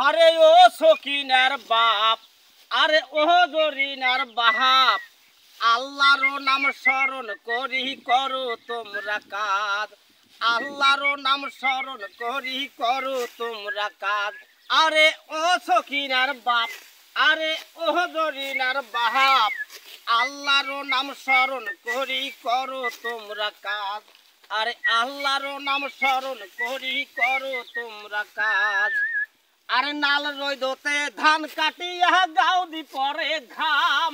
আরে ও সকিনার বাপ, আরে ও জরিনার বাপ, আল্লাহর নাম স্মরণ করি করো তোমরা কাজ। আল্লাহর নাম স্মরণ করি করো তোমরা কাজ। আরে ও সকিনার বাপ, আরে ও জরিনার বাপ, আল্লাহর নাম স্মরণ করি করো তোমরা কাজ। আরে আল্লাহর নাম স্মরণ করি করো তোমরা কাজ। আরে নাল রইদতে ধান কাটিয়া গাউদি পরে ঘাম।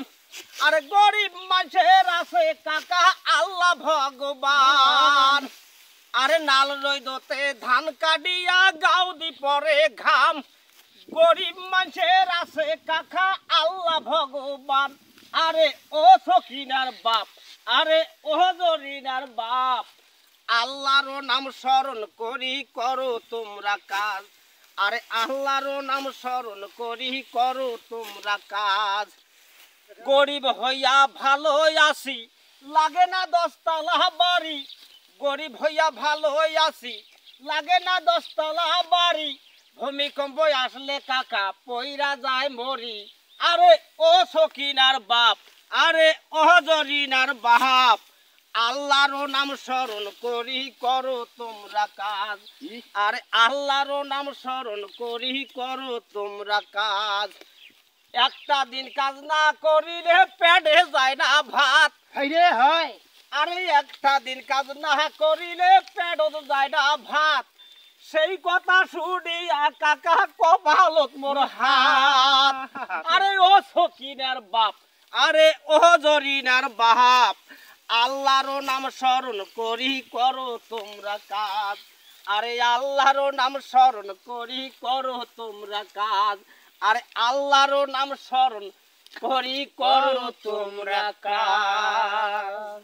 আরে গরিব মানুষের আছে কাকা আল্লাহ ভগবান। আরে নাল রইদতে ধান কাটিয়া গাউদি পরে ঘাম। গরিব মানুষের আছে কাকা আল্লাহ ভগবান। আরে ও সখিনার বাপ, আরে ও জরিনার বাপ, আল্লাহর নাম স্মরণ করি করো তোমরা কাজ। আরে আল্লাহর নাম স্মরণ করি করো তোমরা কাজ। গরিব হইয়া ভালো আছি, লাগে না 10 তলা বাড়ি। গরিব হইয়া ভালো আছি, লাগে না 10 তলা বাড়ি। ভূমিকম্প আসলে কাকা পইরা যায় মরি। আরে ও সকিনার বাপ, আরে ও জরিনার বাপ, আল্লাহর নাম স্মরণ করি করো তোমরা কাজ। আরে আল্লাহর নাম স্মরণ করি করো তোমরা কাজ। একটা দিন কাজ না করিলে পেটে যায় না ভাত। হাইরে হয় আরে একটা দিন কাজ না করিলে পেটে যায় না ভাত। সেই কথা শুনিয়া কাকা কপালত মোর হাত। আরে ও সকিনার বাপ, আরে ও জরিনার বাপ, আল্লাহর নাম স্মরণ করি করো তোমরা কাজ। আরে আল্লাহর নাম স্মরণ করি করো তোমরা কাজ। আরে আল্লাহর নাম স্মরণ করি করো তোমরা কাজ।